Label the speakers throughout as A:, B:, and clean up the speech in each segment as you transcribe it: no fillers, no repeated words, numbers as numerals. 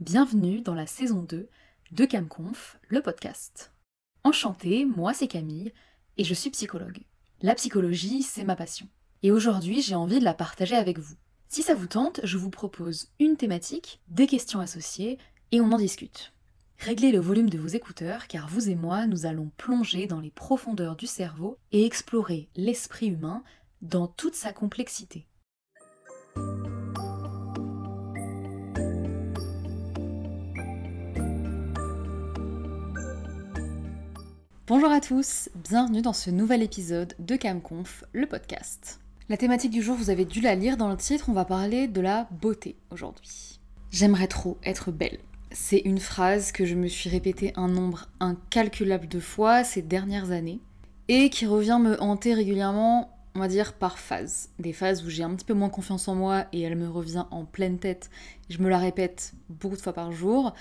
A: Bienvenue dans la saison 2 de CamConf, le podcast. Enchantée, moi c'est Camille et je suis psychologue. La psychologie, c'est ma passion. Et aujourd'hui, j'ai envie de la partager avec vous. Si ça vous tente, je vous propose une thématique, des questions associées et on en discute. Réglez le volume de vos écouteurs car vous et moi, nous allons plonger dans les profondeurs du cerveau et explorer l'esprit humain dans toute sa complexité. Bonjour à tous, bienvenue dans ce nouvel épisode de CamConf, le podcast. La thématique du jour, vous avez dû la lire dans le titre, on va parler de la beauté aujourd'hui. J'aimerais trop être belle. C'est une phrase que je me suis répétée un nombre incalculable de fois ces dernières années et qui revient me hanter régulièrement, on va dire par phase. Des phases où j'ai un petit peu moins confiance en moi et elle me revient en pleine tête. Je me la répète beaucoup de fois par jour.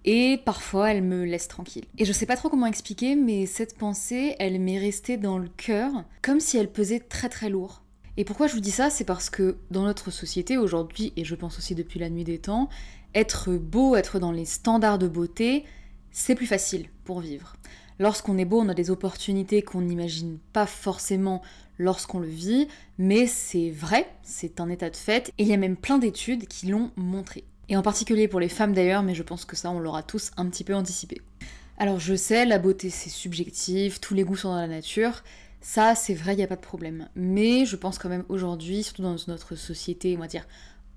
A: Et parfois, elle me laisse tranquille. Et je sais pas trop comment expliquer, mais cette pensée, elle m'est restée dans le cœur, comme si elle pesait très très lourd. Et pourquoi je vous dis ça, c'est parce que dans notre société aujourd'hui, et je pense aussi depuis la nuit des temps, être beau, être dans les standards de beauté, c'est plus facile pour vivre. Lorsqu'on est beau, on a des opportunités qu'on n'imagine pas forcément lorsqu'on le vit, mais c'est vrai, c'est un état de fait, et il y a même plein d'études qui l'ont montré. Et en particulier pour les femmes d'ailleurs, mais je pense que ça on l'aura tous un petit peu anticipé. Alors je sais, la beauté c'est subjectif, tous les goûts sont dans la nature, ça c'est vrai, il n'y a pas de problème. Mais je pense quand même aujourd'hui, surtout dans notre société, on va dire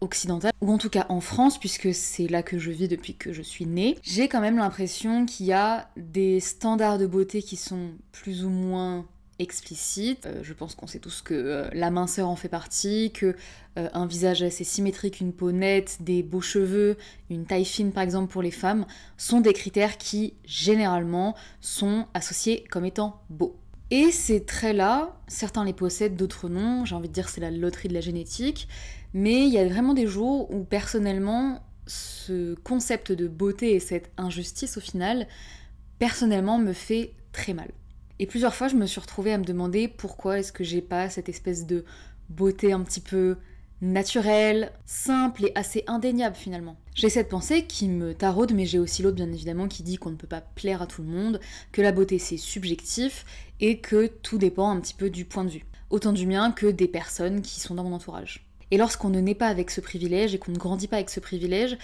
A: occidentale, ou en tout cas en France, puisque c'est là que je vis depuis que je suis née, j'ai quand même l'impression qu'il y a des standards de beauté qui sont plus ou moins explicites. Je pense qu'on sait tous que la minceur en fait partie, que un visage assez symétrique, une peau nette, des beaux cheveux, une taille fine par exemple pour les femmes, sont des critères qui généralement sont associés comme étant beaux. Et ces traits-là, certains les possèdent, d'autres non, j'ai envie de dire c'est la loterie de la génétique, mais il y a vraiment des jours où personnellement, ce concept de beauté et cette injustice au final, personnellement me fait très mal. Et plusieurs fois je me suis retrouvée à me demander pourquoi est-ce que j'ai pas cette espèce de beauté un petit peu naturelle, simple et assez indéniable finalement. J'ai cette pensée qui me taraude, mais j'ai aussi l'autre bien évidemment qui dit qu'on ne peut pas plaire à tout le monde, que la beauté c'est subjectif et que tout dépend un petit peu du point de vue. Autant du mien que des personnes qui sont dans mon entourage. Et lorsqu'on ne naît pas avec ce privilège et qu'on ne grandit pas avec ce privilège,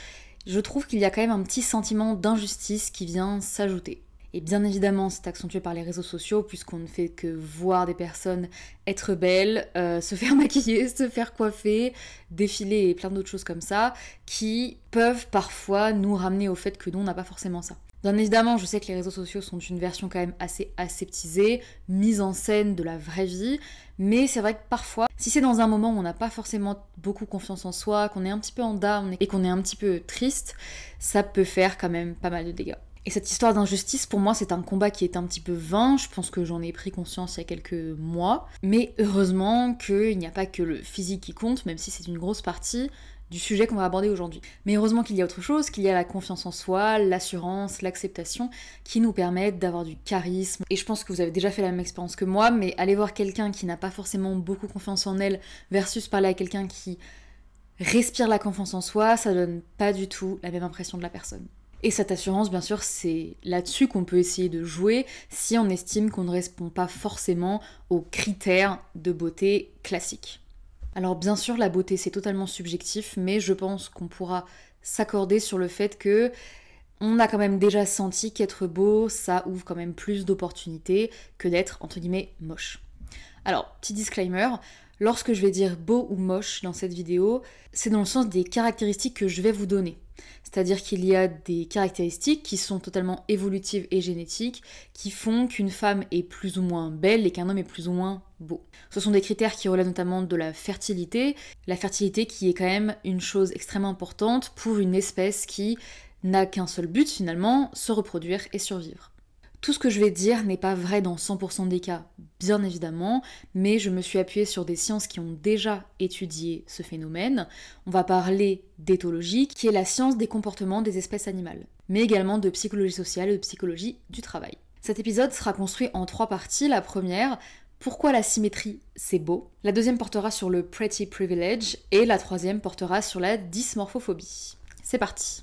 A: je trouve qu'il y a quand même un petit sentiment d'injustice qui vient s'ajouter. Et bien évidemment, c'est accentué par les réseaux sociaux, puisqu'on ne fait que voir des personnes être belles, se faire maquiller, se faire coiffer, défiler et plein d'autres choses comme ça, qui peuvent parfois nous ramener au fait que nous, on n'a pas forcément ça. Bien évidemment, je sais que les réseaux sociaux sont une version quand même assez aseptisée, mise en scène de la vraie vie, mais c'est vrai que parfois, si c'est dans un moment où on n'a pas forcément beaucoup confiance en soi, qu'on est un petit peu en down et qu'on est un petit peu triste, ça peut faire quand même pas mal de dégâts. Et cette histoire d'injustice, pour moi, c'est un combat qui est un petit peu vain. Je pense que j'en ai pris conscience il y a quelques mois. Mais heureusement qu'il n'y a pas que le physique qui compte, même si c'est une grosse partie du sujet qu'on va aborder aujourd'hui. Mais heureusement qu'il y a autre chose, qu'il y a la confiance en soi, l'assurance, l'acceptation, qui nous permettent d'avoir du charisme. Et je pense que vous avez déjà fait la même expérience que moi, mais aller voir quelqu'un qui n'a pas forcément beaucoup confiance en elle, versus parler à quelqu'un qui respire la confiance en soi, ça donne pas du tout la même impression de la personne. Et cette assurance, bien sûr, c'est là-dessus qu'on peut essayer de jouer si on estime qu'on ne répond pas forcément aux critères de beauté classiques. Alors bien sûr, la beauté, c'est totalement subjectif, mais je pense qu'on pourra s'accorder sur le fait que on a quand même déjà senti qu'être beau, ça ouvre quand même plus d'opportunités que d'être, entre guillemets, moche. Alors, petit disclaimer, lorsque je vais dire beau ou moche dans cette vidéo, c'est dans le sens des caractéristiques que je vais vous donner. C'est-à-dire qu'il y a des caractéristiques qui sont totalement évolutives et génétiques, qui font qu'une femme est plus ou moins belle et qu'un homme est plus ou moins beau. Ce sont des critères qui relèvent notamment de la fertilité qui est quand même une chose extrêmement importante pour une espèce qui n'a qu'un seul but finalement, se reproduire et survivre. Tout ce que je vais dire n'est pas vrai dans 100% des cas, bien évidemment, mais je me suis appuyée sur des sciences qui ont déjà étudié ce phénomène. On va parler d'éthologie, qui est la science des comportements des espèces animales, mais également de psychologie sociale et de psychologie du travail. Cet épisode sera construit en 3 parties. La première, pourquoi la symétrie c'est beau. La deuxième portera sur le pretty privilege et la troisième portera sur la dysmorphophobie. C'est parti.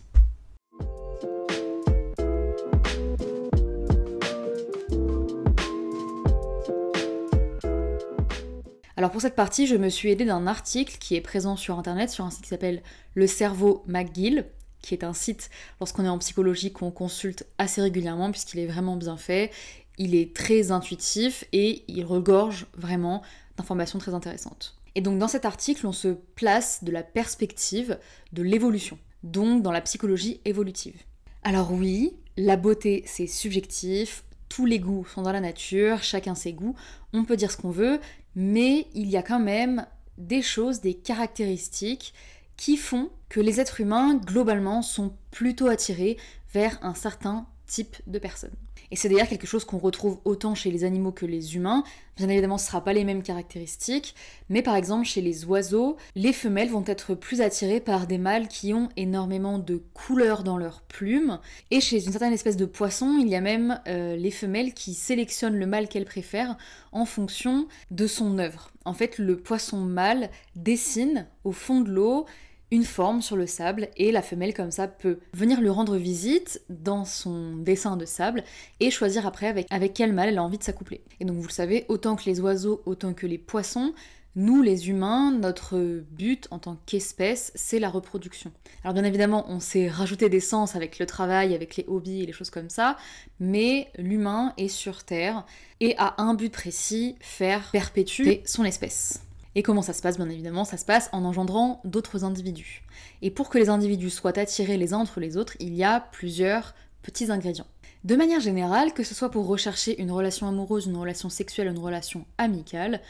A: Alors pour cette partie, je me suis aidée d'un article qui est présent sur internet, sur un site qui s'appelle Le Cerveau McGill, qui est un site, lorsqu'on est en psychologie, qu'on consulte assez régulièrement puisqu'il est vraiment bien fait, il est très intuitif et il regorge vraiment d'informations très intéressantes. Et donc dans cet article, on se place de la perspective de l'évolution, donc dans la psychologie évolutive. Alors oui, la beauté c'est subjectif, tous les goûts sont dans la nature, chacun ses goûts, on peut dire ce qu'on veut, mais il y a quand même des choses, des caractéristiques qui font que les êtres humains, globalement, sont plutôt attirés vers un certain type de personnes. Et c'est d'ailleurs quelque chose qu'on retrouve autant chez les animaux que les humains. Bien évidemment, ce ne sera pas les mêmes caractéristiques, mais par exemple, chez les oiseaux, les femelles vont être plus attirées par des mâles qui ont énormément de couleurs dans leurs plumes. Et chez une certaine espèce de poisson, il y a même les femelles qui sélectionnent le mâle qu'elles préfèrent en fonction de son œuvre. En fait, le poisson mâle dessine au fond de l'eau une forme sur le sable et la femelle comme ça peut venir lui rendre visite dans son dessin de sable et choisir après avec quel mâle elle a envie de s'accoupler. Et donc vous le savez, autant que les oiseaux, autant que les poissons, nous les humains, notre but en tant qu'espèce, c'est la reproduction. Alors bien évidemment, on s'est rajouté des sens avec le travail, avec les hobbies et les choses comme ça, mais l'humain est sur Terre et a un but précis, faire perpétuer son espèce. Et comment ça se passe? Bien évidemment, ça se passe en engendrant d'autres individus. Et pour que les individus soient attirés les uns entre les autres, il y a plusieurs petits ingrédients. De manière générale, que ce soit pour rechercher une relation amoureuse, une relation sexuelle, une relation amicale,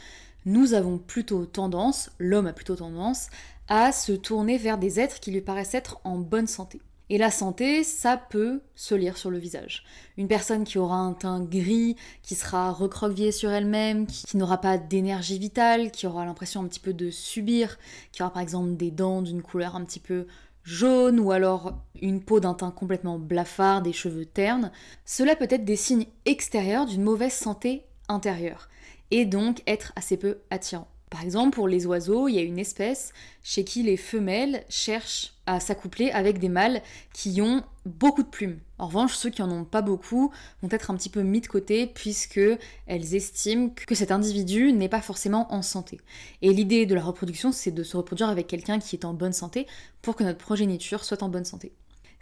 A: nous avons plutôt tendance, l'homme a plutôt tendance, à se tourner vers des êtres qui lui paraissent être en bonne santé. Et la santé, ça peut se lire sur le visage. Une personne qui aura un teint gris, qui sera recroquevillée sur elle-même, qui n'aura pas d'énergie vitale, qui aura l'impression un petit peu de subir, qui aura par exemple des dents d'une couleur un petit peu jaune, ou alors une peau d'un teint complètement blafard, des cheveux ternes, cela peut être des signes extérieurs d'une mauvaise santé intérieure, et donc être assez peu attirant. Par exemple, pour les oiseaux, il y a une espèce chez qui les femelles cherchent à s'accoupler avec des mâles qui ont beaucoup de plumes. En revanche, ceux qui en ont pas beaucoup vont être un petit peu mis de côté puisque elles estiment que cet individu n'est pas forcément en santé. Et l'idée de la reproduction, c'est de se reproduire avec quelqu'un qui est en bonne santé pour que notre progéniture soit en bonne santé.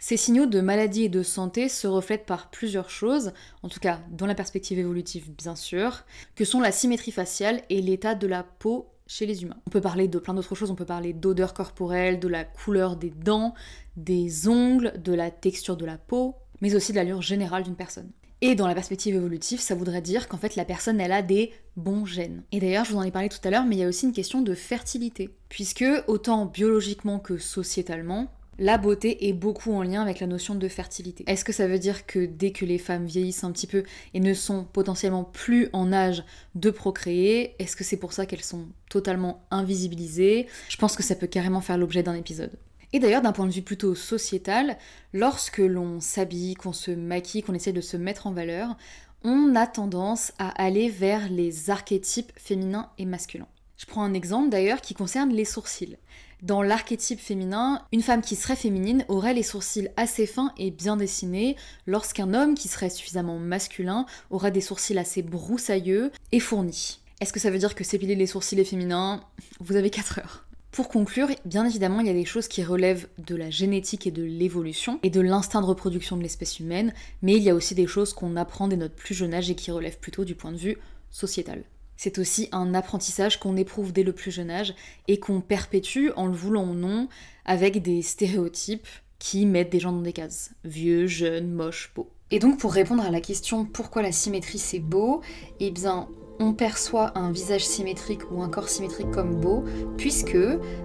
A: Ces signaux de maladie et de santé se reflètent par plusieurs choses, en tout cas dans la perspective évolutive bien sûr, que sont la symétrie faciale et l'état de la peau chez les humains. On peut parler de plein d'autres choses, on peut parler d'odeur corporelle, de la couleur des dents, des ongles, de la texture de la peau, mais aussi de l'allure générale d'une personne. Et dans la perspective évolutive, ça voudrait dire qu'en fait la personne elle a des bons gènes. Et d'ailleurs, je vous en ai parlé tout à l'heure, mais il y a aussi une question de fertilité, puisque autant biologiquement que sociétalement, la beauté est beaucoup en lien avec la notion de fertilité. Est-ce que ça veut dire que dès que les femmes vieillissent un petit peu et ne sont potentiellement plus en âge de procréer, est-ce que c'est pour ça qu'elles sont totalement invisibilisées? Je pense que ça peut carrément faire l'objet d'un épisode. Et d'ailleurs, d'un point de vue plutôt sociétal, lorsque l'on s'habille, qu'on se maquille, qu'on essaie de se mettre en valeur, on a tendance à aller vers les archétypes féminins et masculins. Je prends un exemple d'ailleurs qui concerne les sourcils. Dans l'archétype féminin, une femme qui serait féminine aurait les sourcils assez fins et bien dessinés, lorsqu'un homme qui serait suffisamment masculin aurait des sourcils assez broussailleux et fournis. Est-ce que ça veut dire que s'épiler les sourcils est féminin? Vous avez 4 heures. Pour conclure, bien évidemment, il y a des choses qui relèvent de la génétique et de l'évolution et de l'instinct de reproduction de l'espèce humaine, mais il y a aussi des choses qu'on apprend dès notre plus jeune âge et qui relèvent plutôt du point de vue sociétal. C'est aussi un apprentissage qu'on éprouve dès le plus jeune âge et qu'on perpétue, en le voulant ou non, avec des stéréotypes qui mettent des gens dans des cases. Vieux, jeunes, moches, beaux. Et donc pour répondre à la question pourquoi la symétrie c'est beau, eh bien on perçoit un visage symétrique ou un corps symétrique comme beau puisque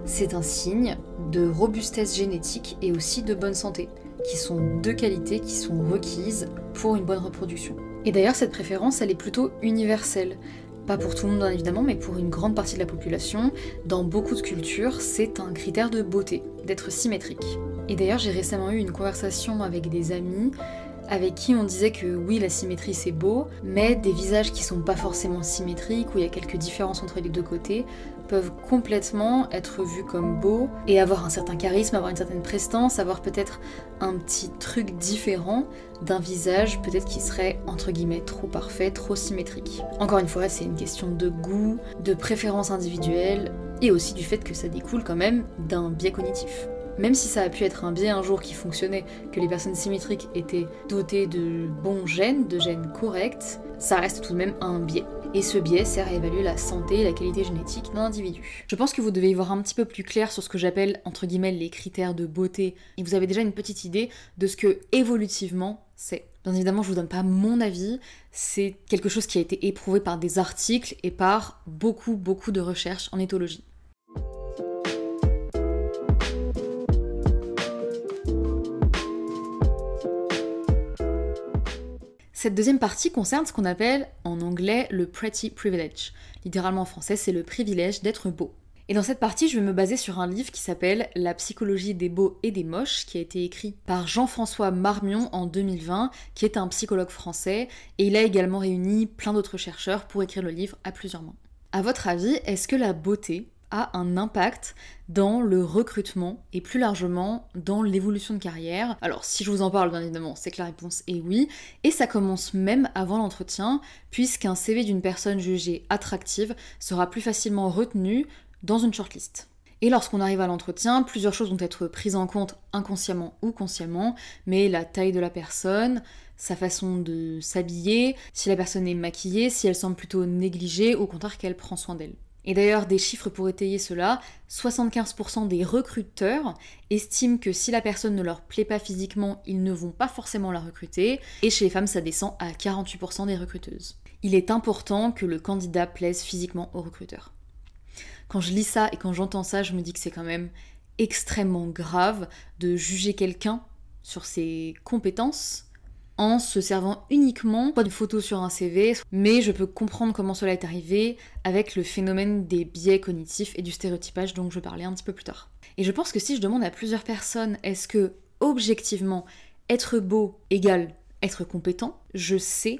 A: c'est un signe de robustesse génétique et aussi de bonne santé, qui sont deux qualités qui sont requises pour une bonne reproduction. Et d'ailleurs cette préférence elle est plutôt universelle. Pas pour tout le monde bien évidemment, mais pour une grande partie de la population, dans beaucoup de cultures, c'est un critère de beauté, d'être symétrique. Et d'ailleurs, j'ai récemment eu une conversation avec des amis avec qui on disait que oui, la symétrie c'est beau, mais des visages qui sont pas forcément symétriques, où il y a quelques différences entre les deux côtés, peuvent complètement être vus comme beaux et avoir un certain charisme, avoir une certaine prestance, avoir peut-être un petit truc différent d'un visage peut-être qui serait entre guillemets trop parfait, trop symétrique. Encore une fois, c'est une question de goût, de préférence individuelle et aussi du fait que ça découle quand même d'un biais cognitif. Même si ça a pu être un biais un jour qui fonctionnait, que les personnes symétriques étaient dotées de bons gènes, de gènes corrects, ça reste tout de même un biais. Et ce biais sert à évaluer la santé et la qualité génétique d'un individu. Je pense que vous devez y voir un petit peu plus clair sur ce que j'appelle, entre guillemets, les critères de beauté, et vous avez déjà une petite idée de ce que, évolutivement, c'est. Bien évidemment, je vous donne pas mon avis, c'est quelque chose qui a été éprouvé par des articles et par beaucoup de recherches en éthologie. Cette deuxième partie concerne ce qu'on appelle en anglais le pretty privilege. Littéralement en français, c'est le privilège d'être beau. Et dans cette partie, je vais me baser sur un livre qui s'appelle La psychologie des beaux et des moches, qui a été écrit par Jean-François Marmion en 2020, qui est un psychologue français, et il a également réuni plein d'autres chercheurs pour écrire le livre à plusieurs mains. À votre avis, est-ce que la beauté a un impact dans le recrutement et plus largement dans l'évolution de carrière? Alors si je vous en parle bien évidemment, c'est que la réponse est oui, et ça commence même avant l'entretien, puisqu'un CV d'une personne jugée attractive sera plus facilement retenu dans une shortlist. Et lorsqu'on arrive à l'entretien, plusieurs choses vont être prises en compte inconsciemment ou consciemment, mais la taille de la personne, sa façon de s'habiller, si la personne est maquillée, si elle semble plutôt négligée, ou au contraire qu'elle prend soin d'elle. Et d'ailleurs, des chiffres pour étayer cela, 75% des recruteurs estiment que si la personne ne leur plaît pas physiquement, ils ne vont pas forcément la recruter, et chez les femmes, ça descend à 48% des recruteuses. Il est important que le candidat plaise physiquement au recruteur. Quand je lis ça et quand j'entends ça, je me dis que c'est quand même extrêmement grave de juger quelqu'un sur ses compétences en se servant uniquement d'une photo sur un CV, mais je peux comprendre comment cela est arrivé avec le phénomène des biais cognitifs et du stéréotypage dont je parlais un petit peu plus tard. Et je pense que si je demande à plusieurs personnes est-ce que, objectivement, être beau égale être compétent, je sais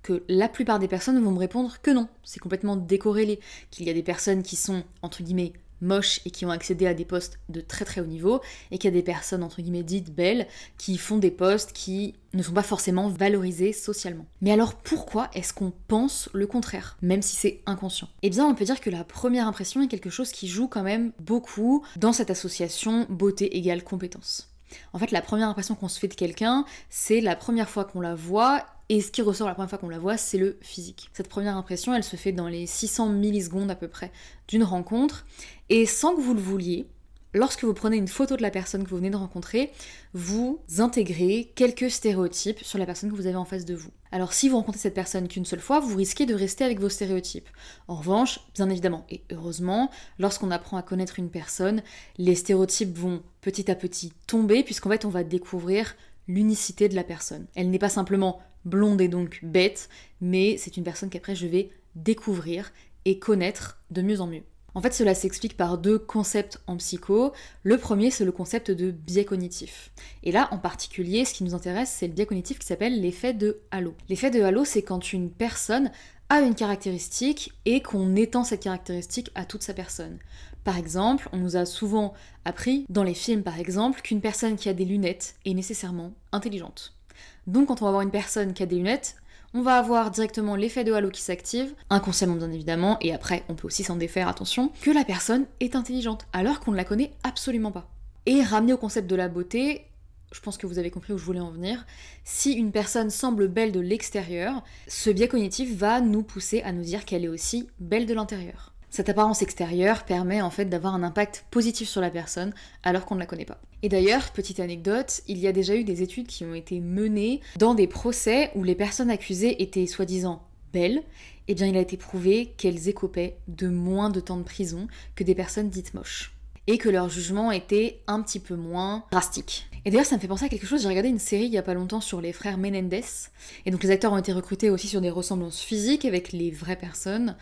A: que la plupart des personnes vont me répondre que non, c'est complètement décorrélé, qu'il y a des personnes qui sont, entre guillemets, moches et qui ont accédé à des postes de très haut niveau, et qu'il y a des personnes, entre guillemets, dites belles, qui font des postes qui ne sont pas forcément valorisés socialement. Mais alors pourquoi est-ce qu'on pense le contraire, même si c'est inconscient? Eh bien, on peut dire que la première impression est quelque chose qui joue quand même beaucoup dans cette association beauté égale compétence. En fait, la première impression qu'on se fait de quelqu'un, c'est la première fois qu'on la voit, et ce qui ressort la première fois qu'on la voit, c'est le physique. Cette première impression, elle se fait dans les 600 millisecondes à peu près d'une rencontre, et sans que vous le vouliez, lorsque vous prenez une photo de la personne que vous venez de rencontrer, vous intégrez quelques stéréotypes sur la personne que vous avez en face de vous. Alors si vous rencontrez cette personne qu'une seule fois, vous risquez de rester avec vos stéréotypes. En revanche, bien évidemment, et heureusement, lorsqu'on apprend à connaître une personne, les stéréotypes vont petit à petit tomber, puisqu'en fait on va découvrir l'unicité de la personne. Elle n'est pas simplement blonde et donc bête, mais c'est une personne qu'après je vais découvrir et connaître de mieux en mieux. En fait, cela s'explique par deux concepts en psycho. Le premier, c'est le concept de biais cognitif. Et là, en particulier, ce qui nous intéresse, c'est le biais cognitif qui s'appelle l'effet de halo. L'effet de halo, c'est quand une personne a une caractéristique et qu'on étend cette caractéristique à toute sa personne. Par exemple, on nous a souvent appris, dans les films par exemple, qu'une personne qui a des lunettes est nécessairement intelligente. Donc quand on va voir une personne qui a des lunettes, on va avoir directement l'effet de halo qui s'active, inconsciemment bien évidemment, et après on peut aussi s'en défaire, attention, que la personne est intelligente, alors qu'on ne la connaît absolument pas. Et ramener au concept de la beauté, je pense que vous avez compris où je voulais en venir, si une personne semble belle de l'extérieur, ce biais cognitif va nous pousser à nous dire qu'elle est aussi belle de l'intérieur. Cette apparence extérieure permet en fait d'avoir un impact positif sur la personne alors qu'on ne la connaît pas. Et d'ailleurs, petite anecdote, il y a déjà eu des études qui ont été menées dans des procès où les personnes accusées étaient soi-disant belles, et bien il a été prouvé qu'elles écopaient de moins de temps de prison que des personnes dites moches. Et que leur jugement était un petit peu moins drastique. Et d'ailleurs ça me fait penser à quelque chose, j'ai regardé une série il y a pas longtemps sur les frères Menendez, et donc les acteurs ont été recrutés aussi sur des ressemblances physiques avec les vraies personnes.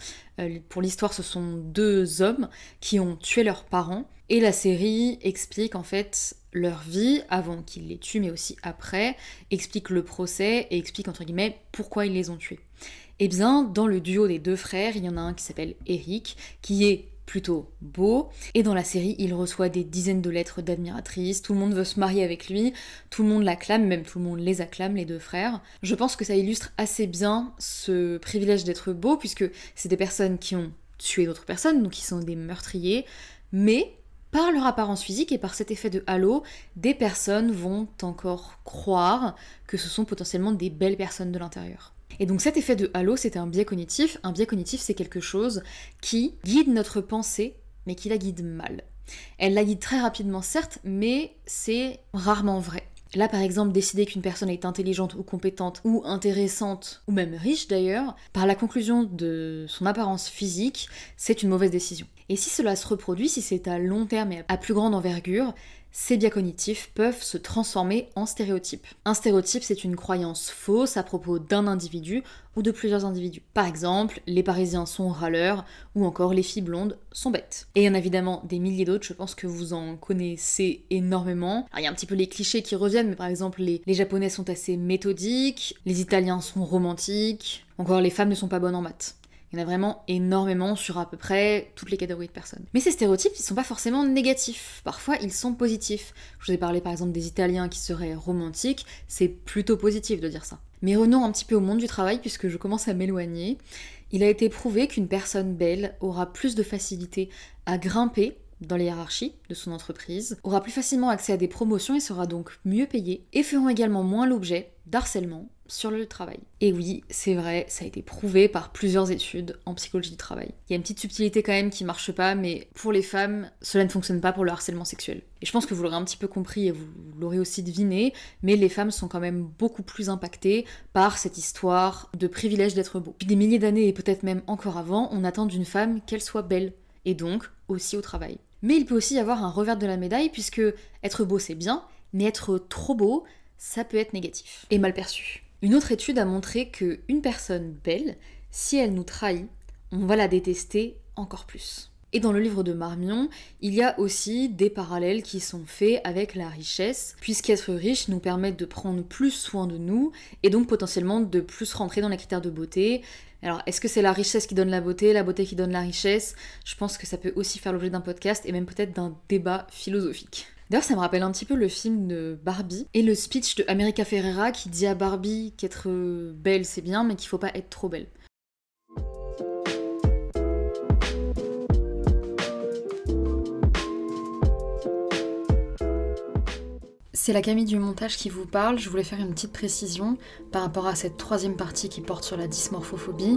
A: Pour l'histoire, ce sont deux hommes qui ont tué leurs parents, et la série explique en fait leur vie avant qu'ils les tuent, mais aussi après, explique le procès et explique entre guillemets pourquoi ils les ont tués. Et bien dans le duo des deux frères, il y en a un qui s'appelle Eric, qui est plutôt beau. Et dans la série, il reçoit des dizaines de lettres d'admiratrices, tout le monde veut se marier avec lui, tout le monde l'acclame, même tout le monde les acclame, les deux frères. Je pense que ça illustre assez bien ce privilège d'être beau, puisque c'est des personnes qui ont tué d'autres personnes, donc qui sont des meurtriers, mais par leur apparence physique et par cet effet de halo, des personnes vont encore croire que ce sont potentiellement des belles personnes de l'intérieur. Et donc cet effet de halo, c'est un biais cognitif. Un biais cognitif, c'est quelque chose qui guide notre pensée, mais qui la guide mal. Elle la guide très rapidement, certes, mais c'est rarement vrai. Là, par exemple, décider qu'une personne est intelligente ou compétente ou intéressante, ou même riche d'ailleurs, par la conclusion de son apparence physique, c'est une mauvaise décision. Et si cela se reproduit, si c'est à long terme et à plus grande envergure, ces biais cognitifs peuvent se transformer en stéréotypes. Un stéréotype, c'est une croyance fausse à propos d'un individu ou de plusieurs individus. Par exemple, les Parisiens sont râleurs ou encore les filles blondes sont bêtes. Et il y en a évidemment des milliers d'autres, je pense que vous en connaissez énormément. Alors, il y a un petit peu les clichés qui reviennent, mais par exemple, les Japonais sont assez méthodiques, les Italiens sont romantiques, encore les femmes ne sont pas bonnes en maths. Il y en a vraiment énormément sur à peu près toutes les catégories de personnes. Mais ces stéréotypes, ils sont pas forcément négatifs. Parfois, ils sont positifs. Je vous ai parlé par exemple des Italiens qui seraient romantiques. C'est plutôt positif de dire ça. Mais revenons un petit peu au monde du travail, puisque je commence à m'éloigner. Il a été prouvé qu'une personne belle aura plus de facilité à grimper dans les hiérarchies de son entreprise, aura plus facilement accès à des promotions et sera donc mieux payée, et feront également moins l'objet d'harcèlement sur le travail. Et oui, c'est vrai, ça a été prouvé par plusieurs études en psychologie du travail. Il y a une petite subtilité quand même qui marche pas, mais pour les femmes, cela ne fonctionne pas pour le harcèlement sexuel. Et je pense que vous l'aurez un petit peu compris et vous l'aurez aussi deviné, mais les femmes sont quand même beaucoup plus impactées par cette histoire de privilège d'être beau. Depuis des milliers d'années et peut-être même encore avant, on attend d'une femme qu'elle soit belle, et donc aussi au travail. Mais il peut aussi y avoir un revers de la médaille, puisque être beau c'est bien, mais être trop beau, ça peut être négatif et mal perçu. Une autre étude a montré qu'une personne belle, si elle nous trahit, on va la détester encore plus. Et dans le livre de Marmion, il y a aussi des parallèles qui sont faits avec la richesse, puisqu'être riche nous permet de prendre plus soin de nous, et donc potentiellement de plus rentrer dans les critères de beauté. Alors, est-ce que c'est la richesse qui donne la beauté qui donne la richesse? Je pense que ça peut aussi faire l'objet d'un podcast, et même peut-être d'un débat philosophique. D'ailleurs, ça me rappelle un petit peu le film de Barbie, et le speech de America Ferrera qui dit à Barbie qu'être belle c'est bien, mais qu'il faut pas être trop belle. C'est la Camille du montage qui vous parle. Je voulais faire une petite précision par rapport à cette troisième partie qui porte sur la dysmorphophobie.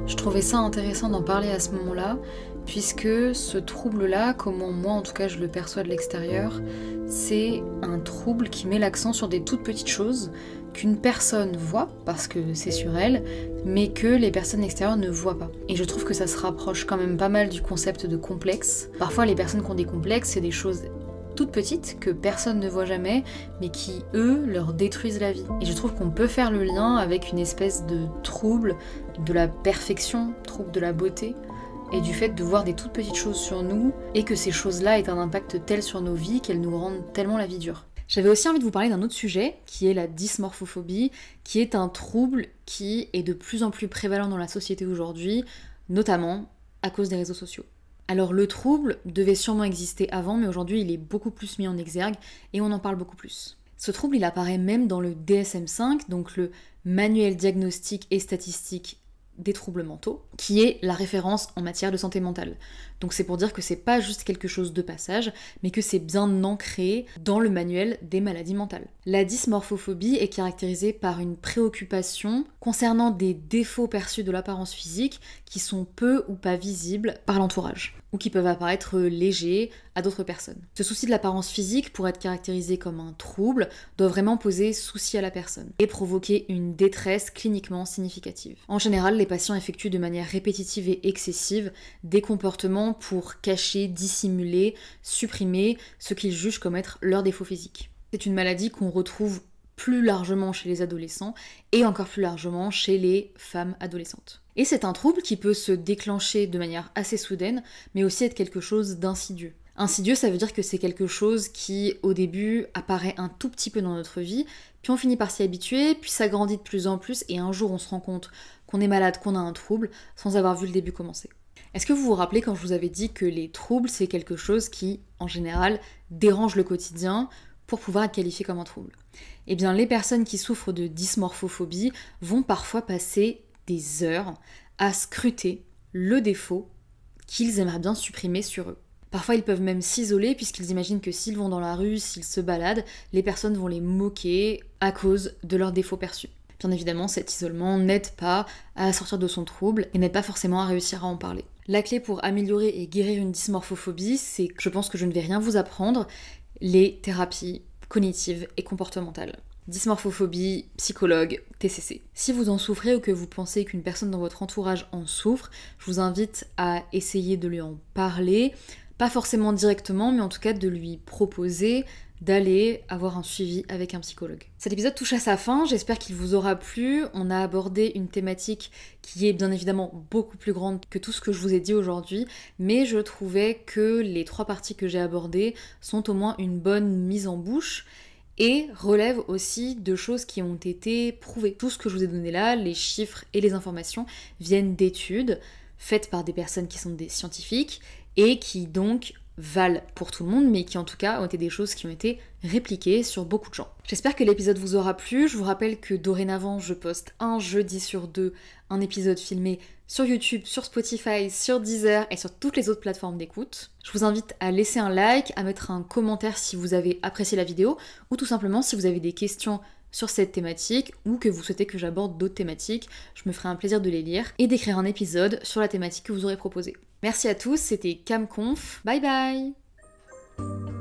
A: Je trouvais ça intéressant d'en parler à ce moment-là, puisque ce trouble-là, comment moi en tout cas je le perçois de l'extérieur, c'est un trouble qui met l'accent sur des toutes petites choses qu'une personne voit, parce que c'est sur elle, mais que les personnes extérieures ne voient pas. Et je trouve que ça se rapproche quand même pas mal du concept de complexe. Parfois les personnes qui ont des complexes, c'est des choses toutes petites que personne ne voit jamais, mais qui, eux, leur détruisent la vie. Et je trouve qu'on peut faire le lien avec une espèce de trouble de la perfection, trouble de la beauté, et du fait de voir des toutes petites choses sur nous, et que ces choses-là aient un impact tel sur nos vies qu'elles nous rendent tellement la vie dure. J'avais aussi envie de vous parler d'un autre sujet, qui est la dysmorphophobie, qui est un trouble qui est de plus en plus prévalent dans la société aujourd'hui, notamment à cause des réseaux sociaux. Alors le trouble devait sûrement exister avant, mais aujourd'hui il est beaucoup plus mis en exergue et on en parle beaucoup plus. Ce trouble il apparaît même dans le DSM-5, donc le manuel diagnostique et statistique des troubles mentaux, qui est la référence en matière de santé mentale. Donc c'est pour dire que c'est pas juste quelque chose de passage, mais que c'est bien ancré dans le manuel des maladies mentales. La dysmorphophobie est caractérisée par une préoccupation concernant des défauts perçus de l'apparence physique qui sont peu ou pas visibles par l'entourage, ou qui peuvent apparaître légers à d'autres personnes. Ce souci de l'apparence physique, pour être caractérisé comme un trouble, doit vraiment poser souci à la personne et provoquer une détresse cliniquement significative. En général, les patients effectuent de manière répétitive et excessive des comportements pour cacher, dissimuler, supprimer ce qu'ils jugent comme être leur défaut physique. C'est une maladie qu'on retrouve plus largement chez les adolescents et encore plus largement chez les femmes adolescentes. Et c'est un trouble qui peut se déclencher de manière assez soudaine, mais aussi être quelque chose d'insidieux. Insidieux, ça veut dire que c'est quelque chose qui, au début, apparaît un tout petit peu dans notre vie, puis on finit par s'y habituer, puis ça grandit de plus en plus, et un jour on se rend compte qu'on est malade, qu'on a un trouble, sans avoir vu le début commencer. Est-ce que vous vous rappelez quand je vous avais dit que les troubles, c'est quelque chose qui, en général, dérange le quotidien pour pouvoir être qualifié comme un trouble? Eh bien, les personnes qui souffrent de dysmorphophobie vont parfois passer des heures à scruter le défaut qu'ils aimeraient bien supprimer sur eux. Parfois, ils peuvent même s'isoler puisqu'ils imaginent que s'ils vont dans la rue, s'ils se baladent, les personnes vont les moquer à cause de leurs défauts perçus. Bien évidemment, cet isolement n'aide pas à sortir de son trouble et n'aide pas forcément à réussir à en parler. La clé pour améliorer et guérir une dysmorphophobie, c'est que je pense que je ne vais rien vous apprendre, les thérapies cognitives et comportementales. Dysmorphophobie, psychologue, TCC. Si vous en souffrez ou que vous pensez qu'une personne dans votre entourage en souffre, je vous invite à essayer de lui en parler, pas forcément directement, mais en tout cas de lui proposer d'aller avoir un suivi avec un psychologue. Cet épisode touche à sa fin, j'espère qu'il vous aura plu. On a abordé une thématique qui est bien évidemment beaucoup plus grande que tout ce que je vous ai dit aujourd'hui, mais je trouvais que les 3 parties que j'ai abordées sont au moins une bonne mise en bouche et relèvent aussi de choses qui ont été prouvées. Tout ce que je vous ai donné là, les chiffres et les informations, viennent d'études faites par des personnes qui sont des scientifiques et qui donc valent pour tout le monde, mais qui en tout cas ont été des choses qui ont été répliquées sur beaucoup de gens. J'espère que l'épisode vous aura plu. Je vous rappelle que dorénavant, je poste un jeudi sur 2 un épisode filmé sur YouTube, sur Spotify, sur Deezer et sur toutes les autres plateformes d'écoute. Je vous invite à laisser un like, à mettre un commentaire si vous avez apprécié la vidéo, ou tout simplement si vous avez des questions sur cette thématique ou que vous souhaitez que j'aborde d'autres thématiques, je me ferai un plaisir de les lire et d'écrire un épisode sur la thématique que vous aurez proposée. Merci à tous, c'était CamConf, bye bye!